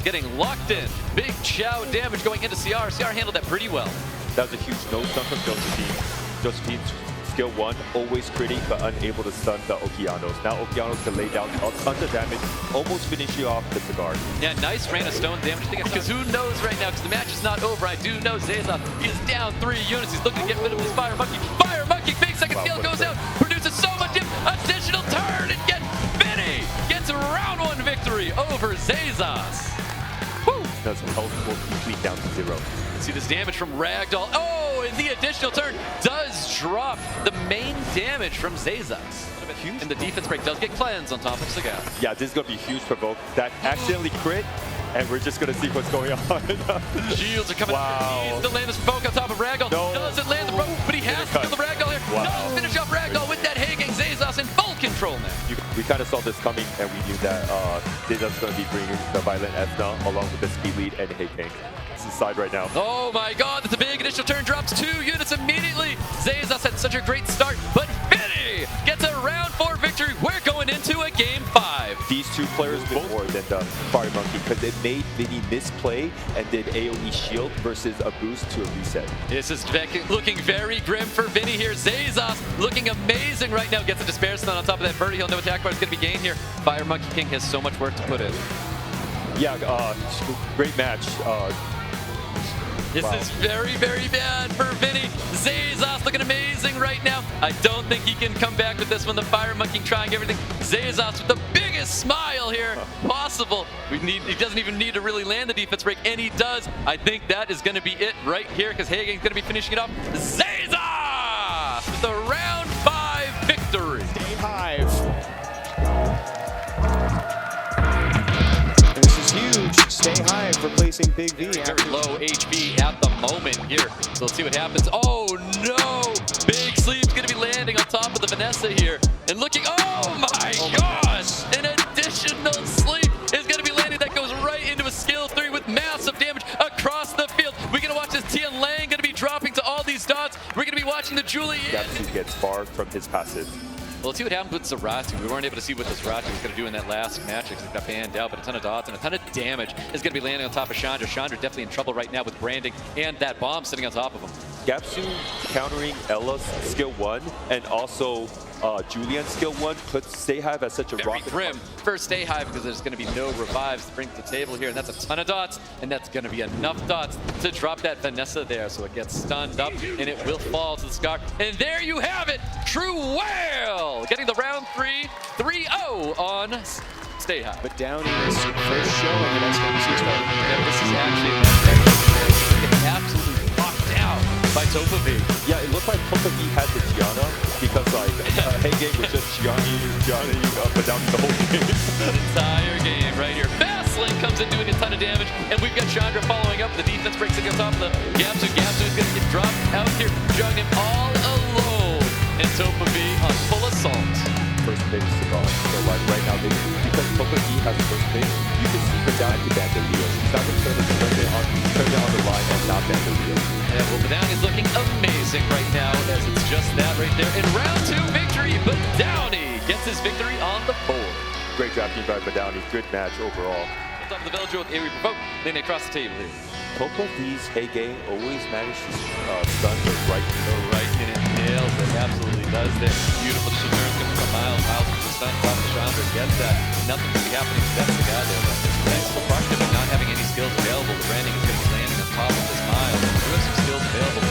getting locked in. Big Chow damage going into CR. CR handled that pretty well. That was a huge no stun from Josephine. Josephine's skill 1, always critting but unable to stun the Okeanos. Now Okeanos can lay down a ton of damage, almost finishing off the cigar. Yeah, nice rain of stone damage because who knows right now, because the match is not over. I do know Zeza is down 3 units. He's looking to get rid of his Fire Monkey. Fire Monkey, big second skill goes out, produces so much additional turn, and get Vinny gets a round 1 victory over Zezas. Woo! Does health will complete down to 0. See this damage from Ragdoll. Oh, and the additional turn does drop the main damage from Zezas. And the defense break does get cleansed on top of Cigar. Yeah, this is going to be huge provoke. That accidentally crit, and we're just going to see what's going on. Shields are coming wow. Needs to land this provoke on top of Ragdoll. No. Doesn't land the provoke, but he has to kill the Ragdoll here. Wow. Does finish off Ragdoll with that Hagang. Zezas in full control now. We kind of saw this coming, and we knew that Zezas going to be bringing the Violent Esna along with the speed lead and Hagang. Side right now. Oh my god, that's a big initial turn, drops 2 units immediately. Zezas had such a great start, but Vinny gets a round 4 victory. We're going into a game 5. These 2 players did more than the Fire Monkey because it made Vinny misplay and did AoE shield versus a boost to a reset. This is looking very grim for Vinny here. Zezas looking amazing right now. Gets a Despair Stun on top of that Birdie Hill. No attack bar is going to be gained here. Fire Monkey King has so much work to put in. Yeah, great match. This is very, very bad for Vinny. Zezas looking amazing right now. I don't think he can come back with this one. The Fire Monkey trying everything. Zezas with the biggest smile here possible. He doesn't even need to really land the defense break, and he does. I think that is going to be it right here because Hagen's going to be finishing it off. Zezas with the round 5 victory. Stay Hive. This is huge. Stay Hive replacing Big V. Very low HP at the moment here. So let's see what happens. Oh no! Big Sleep's gonna be landing on top of the Vanessa here. And looking, oh my gosh! An additional Sleep is gonna be landing. That goes right into a skill 3 with massive damage across the field. We're gonna watch this Tian Lang gonna be dropping to all these dots. We're gonna be watching the Julian. Zatu gets far from his passive. Well, let's see what happened with Zatu. We weren't able to see what this Zatu was going to do in that last match because it got banned out, but a ton of dots and a ton of damage is going to be landing on top of Chandra. Chandra definitely in trouble right now with branding and that bomb sitting on top of him. Gapsu countering Ella's skill 1 and also Julian's skill 1 puts Stay Hive at such a very rocket grim for Stay Hive because there's going to be no revives to bring to the table here, and that's a ton of dots, and that's going to be enough dots to drop that Vanessa there, so it gets stunned up and it will fall to the Scar. And there you have it, True Whale getting the round 3-0 on Stay Hive. But down in his first showing at SWC2024. Yeah, this is actually a match absolutely locked out by TopaV. Yeah, it looked like TopaV had the Gianna because like Hagang was just Gianni Badami the whole game. The entire game right here. Ling comes in doing a ton of damage, and we've got Chandra following up. The defense breaks against off the Gapsu. Gapsu is going to get dropped out here, jogging him all alone. And TopaV on full assault. First pick Cigar. So like right now, because TopaV has first pick, you can see Badami to ban the Lillo. He's not going to turn it on the line and not ban the Lillo. Yeah, well, Badami is looking amazing right now, as it's just that right there. In round 2 victory, Badami gets his victory on the board. Great drafting by Badami. Good match overall. Top of the Lillo with AoE provoke, then across the table here. TopaV's Hagang always managed to stun the right. And it nails it, absolutely does there. Beautiful turns coming from Miles. Miles with the stun, top of Chandra gets that. Nothing to be happening to that guy there. Thanks to the question of not having any skills available, the branding is going to be landing on top of this Miles. There are some skills available.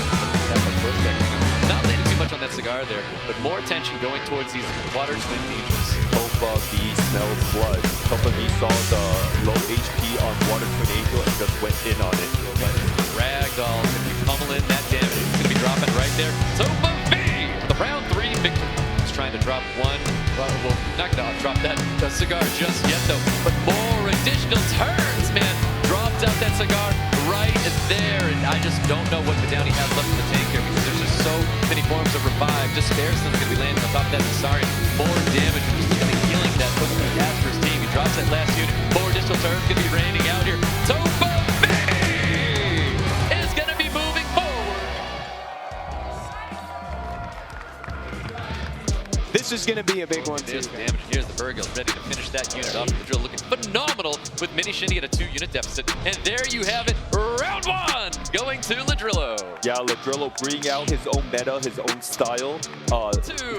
Not landing too much on that Cigar there, but more attention going towards these water twin ninjas. TopaV smells blood. TopaV saw the low HP on Water Twin Angel and just went in on it. But Ragdoll is going to be pummeling that damage. It's going to be dropping right there. TopaV, the round 3 victory. He's trying to drop one. Well, not going to drop that Cigar just yet, though. But more additional turns, man. Drops out that Cigar right there. And I just don't know what Badami has left in the tank here because there's just so many forms of revive. Despair Stun's going to be landing on top of that Sorry. More damage and just going to healing that TopaV has for his team. He drops that last unit. 4 additional turns going to be raining out here. TopaV is going to be moving forward. This This is going to be a big one, too. There's damage. Here's the Virgil ready to finish that unit off. The drill looking phenomenal with Mini Shinny at a 2-unit deficit. And there you have it. Round 1 going to Ladrillo. Yeah, Ladrillo bringing out his own meta, his own style. 2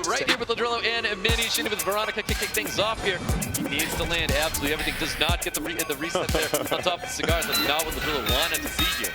right here with Ladrillo and Mini Shinny with Veronica kicking things off here. He needs to land absolutely everything. Does not get the reset there on top of the cigars. That's not what Ladrillo wanted to see here.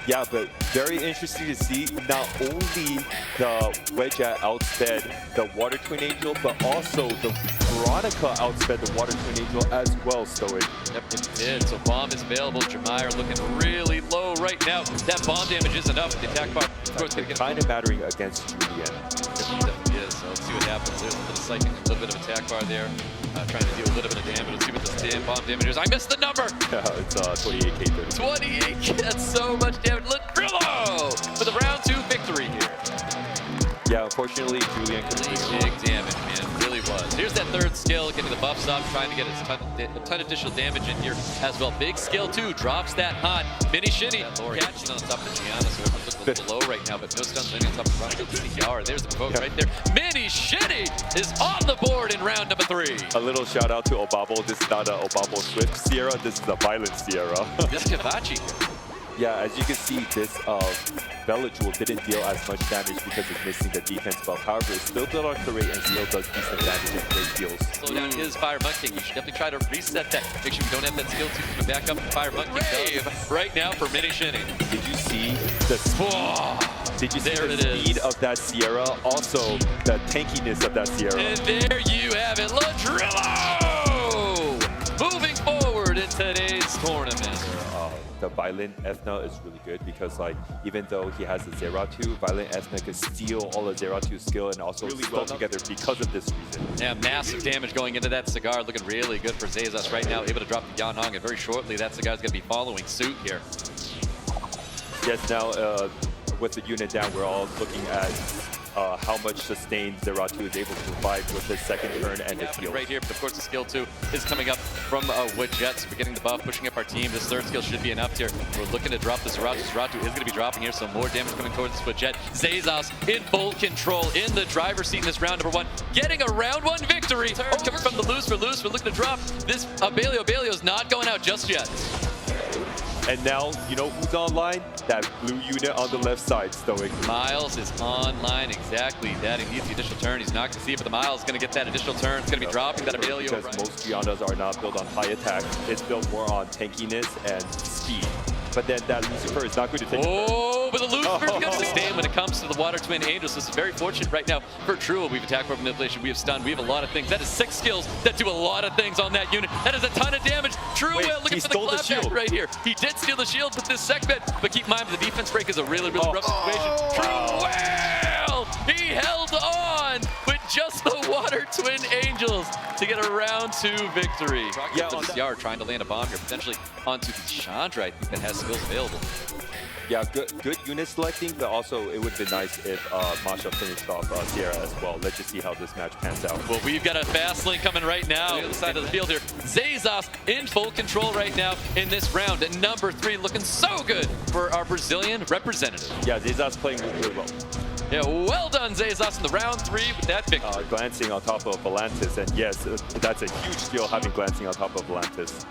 Yeah, but very interesting to see not only the Wedge outsped the Water Twin Angel, but also the Veronica outsped the Water Twin Angel as well, Stoic. Yep, it did. So bomb is available. Jamire looking really low right now. That bomb damage is enough. The attack bar, of course, going to get kind of mattering against Julian. It definitely is. So let's see what happens. There's a little bit of psychic, a little bit of attack bar there. Trying to deal a little bit of damage. Let's see what this bomb damage is. I missed the number! It's 28k 30. 28! That's so much damage. Ladrillo for the round 2 victory here. Yeah, unfortunately, Julian couldn't Big damage, man. Really was. Here's that 3rd skill, getting the buff stop, trying to get a ton of additional damage in here as well. Big skill, too. Drops that hot. Mini Shinny catching on top of Gianna, so it looks a little low right now, but no stuns landing on top of Veronica. There's the provoke right there. Mini Shinny is on the board in round number 3. A little shout out to Obabo. This is not a Obabo Swift Sierra, this is a Violent Sierra. This Kavachi. Yeah, as you can see, this Belladjewel didn't deal as much damage because it's missing the defense buff. However, it still built on the rate and still does decent damage and great deals. Slow down his Fire Monkey. You should definitely try to reset that. Make sure you don't have that skill to back up the Fire Monkey. Rave right now for Mini Shinny. Did you see the speed of that Sierra? Also, the tankiness of that Sierra. And there you have it, Ladrillo! Moving forward in today's tournament. The Violent Ethna is really good because, like, even though he has the Zeratu, Violent Ethna could steal all of Zeratu's skill and also really well together because of this reason. Yeah, massive damage going into that cigar, looking really good for Zazas right now, able to drop the Yanhong, and very shortly that cigar's going to be following suit here. Yes, now with the unit down, we're all looking at how much sustained Zeratu is able to provide with his 2nd turn and his heals. Right here, but of course the skill 2 is coming up from Wood Jets. We're getting the buff, pushing up our team. This 3rd skill should be enough here. We're looking to drop the Zeratu. Zeratu is going to be dropping here, so more damage coming towards this Wood Jet. Zazas in full control in the driver's seat in this round number 1, getting a round 1 victory. Coming from the loose for loose. We're looking to drop this Abelio. Abelio's not going out just yet. And now, you know who's online? That blue unit on the left side, Stoic. Miles is online, exactly that. He needs the additional turn. He's not going to see it, but the Miles is going to get that additional turn. It's going to be dropping that Abelio. Because most Giannas are not built on high attack. It's built more on tankiness and speed. But then that Lucifer is not going to take but the Lucifer is going to sustain when it comes to the Water Twin Angels. This is very fortunate right now for Trua. We've attacked for manipulation, we have stunned, we have a lot of things. That is 6 skills that do a lot of things on that unit. That is a ton of damage. Trua looking for the clapback right here. He did steal the shield with this segment, but keep in mind the defense break is a really rough situation. Trua, he held on with just the Water Twin Angels to get a round 2 victory. Yeah, on CR trying to land a bomb here, potentially onto the Chandra, I think, that has skills available. Yeah, good unit selecting, but also it would be nice if Masha finished off Sierra as well. Let's just see how this match pans out. Well, we've got a fast link coming right now on the other side of the field here. Zazas in full control right now in this round. At number 3, looking so good for our Brazilian representative. Yeah, Zazas playing really well. Yeah, well done, Zazas, in the round 3 with that victory. Glancing on top of Volantis, and yes, that's a huge skill having glancing on top of Volantis.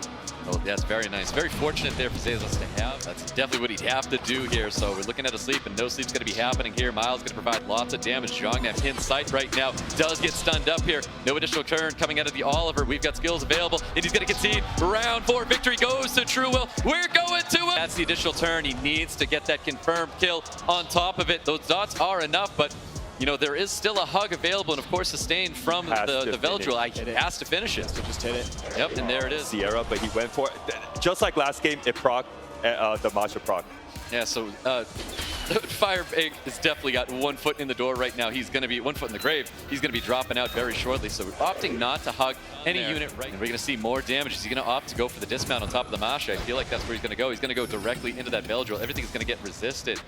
Oh, that's very nice. Very fortunate there for Zazas to have. That's definitely what he'd have to do here. So we're looking at a sleep, and no sleep's going to be happening here. Miles going to provide lots of damage. Zhongnam in sight right now. Does get stunned up here. No additional turn coming out of the Oliver. We've got skills available, and he's going to concede. Round 4 victory goes to Truewill. We're going to him. That's the additional turn. He needs to get that confirmed kill on top of it. Those dots are enough, but you know, there is still a hug available, and of course sustained from the Veldril. He has to finish it. So just hit it. Yep, and there it is. Sierra, but he went for it. Just like last game, it proc, the Masha proc. Yeah, so Fire Egg has definitely got 1 foot in the door right now. He's going to be 1 foot in the grave. He's going to be dropping out very shortly. So we're opting not to hug any unit right now. We're going to see more damage. Is he going to opt to go for the dismount on top of the Masha? I feel like that's where he's going to go. He's going to go directly into that Veldril. Everything's going to get resisted.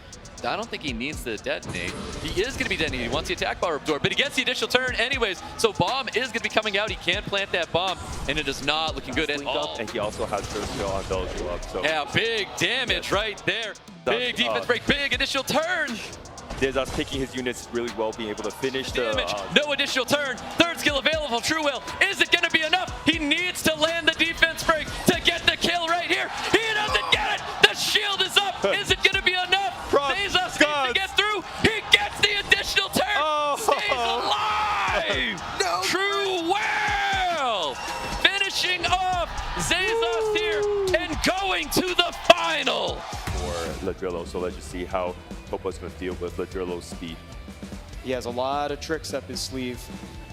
I don't think he needs to detonate. He is going to be detonating. He wants the attack bar door, but he gets the additional turn anyways. So bomb is going to be coming out. He can plant that bomb, and it is not looking good at all. And he also has first skill on Veldril up. So yeah, big damage right there. Big defense break, big initial turn. Zezas picking his units really well, being able to finish the... Damage, no additional turn. Third skill available, True Will. Is it going to be enough? He needs to land the defense break to get the kill right here. He doesn't get it. The shield is up. Is it going to be enough? Zezas needs to get through. He gets the additional turn. Stays alive. No. True Will finishing off Zezas here and going to the final. For Ladrillo, so let's just see how Topa's going to deal with Ladrillo's speed. He has a lot of tricks up his sleeve.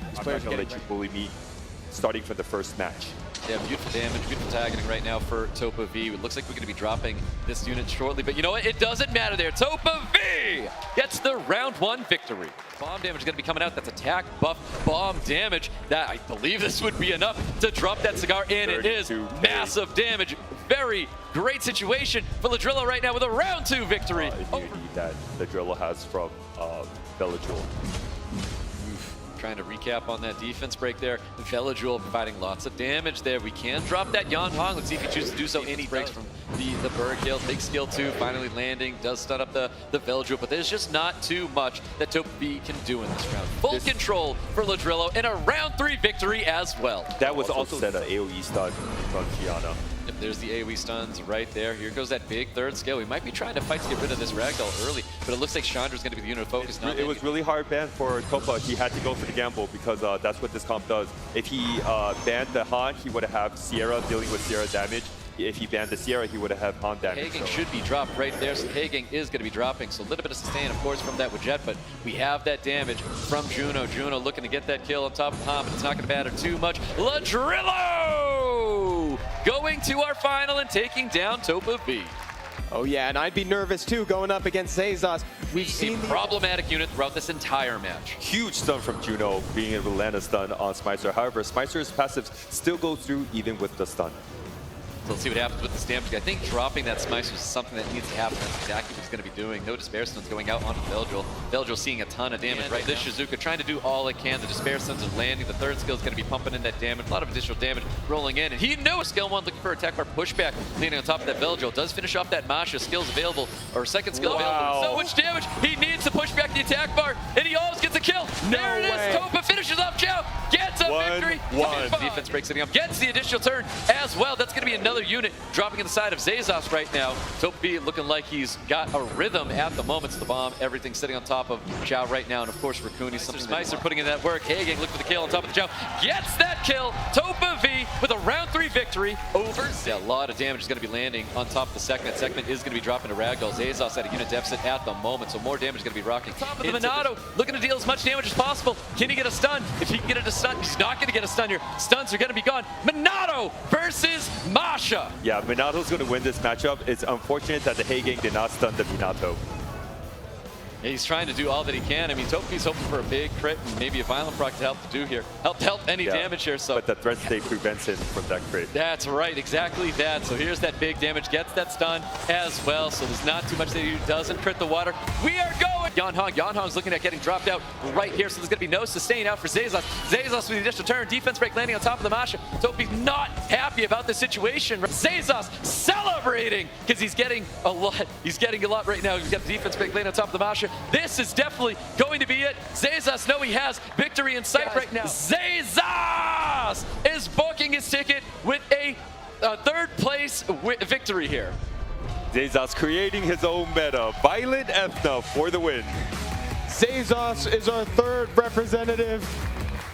I'm not going to let you bully me starting from the first match. Yeah, beautiful damage, beautiful targeting right now for TopaV. It looks like we're going to be dropping this unit shortly, but you know what? It doesn't matter there. TopaV gets the round 1 victory. Bomb damage is going to be coming out. That's attack, buff, bomb damage. That I believe this would be enough to drop that cigar, and it is massive damage. Very great situation for Ladrillo right now with a round 2 victory. Immunity that Ladrillo has from Bellajoul. Trying to recap on that defense break there. Bellajoul providing lots of damage there. We can drop that Yan Hong. Let's see if he chooses to do so. And he breaks from the Berg kill. Big skill 2, finally landing. Does stun up the Bellajoul, but there's just not too much that TopaV can do in this round. Full control for Ladrillo and a round 3 victory as well. That was also set an AoE stun from Kiana. If there's the AoE stuns right there. Here goes that big third skill. We might be trying to fight to get rid of this ragdoll early, but it looks like Chandra's going to be the unit of focus. It was really hard ban for Topa. He had to go for the gamble because that's what this comp does. If he banned the Han, he would have Sierra dealing with Sierra damage. If he banned the Sierra, he would have Han damage. Hagang should be dropped right there, so Hagang is going to be dropping. So a little bit of sustain, of course, from that Widget, but we have that damage from Juno. Juno looking to get that kill on top of Han, but it's not going to matter too much. Ladrillo going to our final and taking down TopaV. Oh yeah, and I'd be nervous too going up against Zezas. We've seen a problematic unit throughout this entire match. Huge stun from Juno, being able to land a stun on Smicer. However, Smicer's passives still go through even with the stun. So let's see what happens with this damage. I think dropping that Smicer is something that needs to happen. That's exactly what he's going to be doing. No Despair Stuns going out onto Bellajoul. Bellajoul seeing a ton of damage right now. This Shizuka trying to do all it can. The Despair Stuns are landing. The third skill is going to be pumping in that damage. A lot of additional damage rolling in. And he knows skill 1 looking for attack bar pushback. Leaning on top of that Bellajoul. Does finish off that Masha. Skills available, or second skill available. So much damage. He needs to push back the attack bar, and he always gets a kill. There it is. Topa finishes off Chow. Gets a victory. Defense break sitting up. Gets the additional turn as well. That's going to be another unit dropping in the side of Zezas right now. TopaV looking like he's got a rhythm at the moment. So the bomb, everything sitting on top of Chow right now. And of course, Raccoon, something Smicer putting in that work. Hagang looking for the kill on top of the Chow. Gets that kill. TopaV with a round 3 victory over Zezas. Yeah, a lot of damage is going to be landing on top of the segment. Segment is going to be dropping to Ragdoll. Zezas at a unit deficit at the moment, so more damage is going to be rocking. Top of the Minato, looking to deal as much damage as possible. Can he get a stun? If he can get a stun, he's not going to get a stun here. Stuns are going to be gone. Minato versus Masha. Yeah, Minato's going to win this matchup. It's unfortunate that the Hagang did not stun the Minato. He's trying to do all that he can. I mean, TopaV's hoping for a big crit and maybe a violent proc to help do here. Help any damage here. So, but the threat state prevents him from that crit. That's right, exactly that. So here's that big damage, gets that stun as well. So there's not too much that he doesn't crit the water. We are going. Yan Hong's looking at getting dropped out right here. So there's going to be no sustain out for Zezas. Zezas with the additional turn, defense break landing on top of the Masha. TopaV's not happy about the situation. Zezas celebrating because he's getting a lot. He's getting a lot right now. He's got the defense break landing on top of the Masha. This is definitely going to be it. Zezas know he has victory in sight right now. Zezas is booking his ticket with a third place victory here. Zezas creating his own meta. Violent Ethna for the win. Zezas is our third representative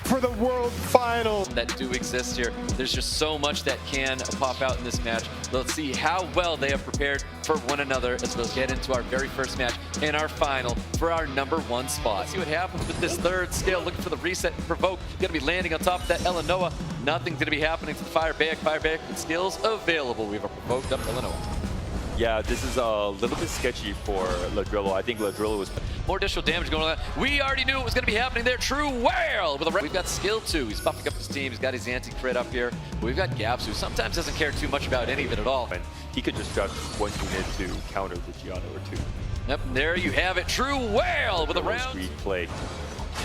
for the World Finals. That do exist here. There's just so much that can pop out in this match. Let's see how well they have prepared for one another as we'll get into our very first match in our final for our #1 spot. Let's see what happens with this third skill. Looking for the reset and provoke. Gonna be landing on top of that Illinois. Nothing's gonna be happening to Fire Back with skills available. We have a provoked up Illinois. Yeah, this is a little bit sketchy for Ladrillo. I think Ladrillo was... More additional damage going on. We already knew it was going to be happening there. True Whale with a... We've got skill 2. He's buffing up his team. He's got his anti-crit up here. But we've got Gaps, who sometimes doesn't care too much about any of it at all. And he could just drop one unit to counter the Gianna or two. Yep, there you have it. True Whale with a round... Read play.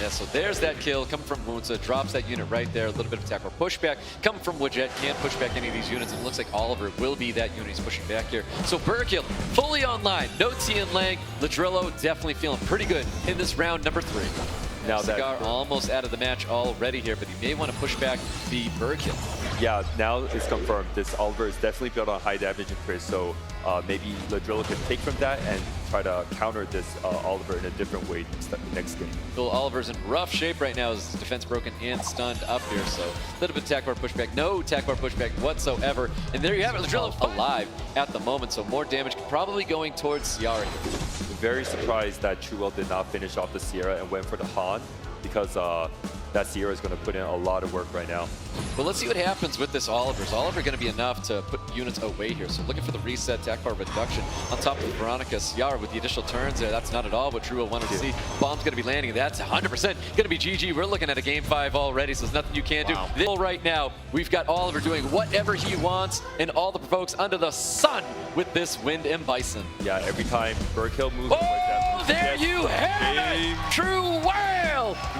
Yeah, so there's that kill coming from Moonsa, drops that unit right there, a little bit of attack or pushback. Coming from Widget, can't push back any of these units, and it looks like Oliver will be that unit he's pushing back here. So Burkill fully online, no T and Lang. Ladrillo definitely feeling pretty good in this round number 3. Now Cigar almost out of the match already here, but he may want to push back the Burkill. Yeah, now it's confirmed. This Oliver is definitely built on high damage and crit, so maybe Ladrillo can take from that and try to counter this Oliver in a different way next game. Well, Oliver's in rough shape right now. His defense broken and stunned up here, so a little bit of attack bar pushback, no attack bar pushback whatsoever. And there you have it, Ladrillo alive at the moment, so more damage probably going towards Sierra here. Very surprised that Truewell did not finish off the Sierra and went for the Han, because that Sierra is going to put in a lot of work right now. Well, let's see what happens with this Oliver. Is Oliver going to be enough to put units away here? So looking for the reset, attack bar reduction on top of Veronica. Sierra with the additional turns there. That's not at all what Truewell wanted to see. Bomb's going to be landing, and that's 100% going to be GG. We're looking at a game 5 already, so there's nothing you can do. Right now, we've got Oliver doing whatever he wants and all the provokes under the sun with this Wind and Bison. Yeah, every time Burkill moves like that. There you have it! Truewell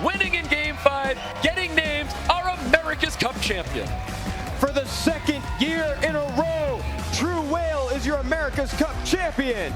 winning in game 5, getting named our America's Cup champion. For the 2nd year in a row, Truewell is your America's Cup champion.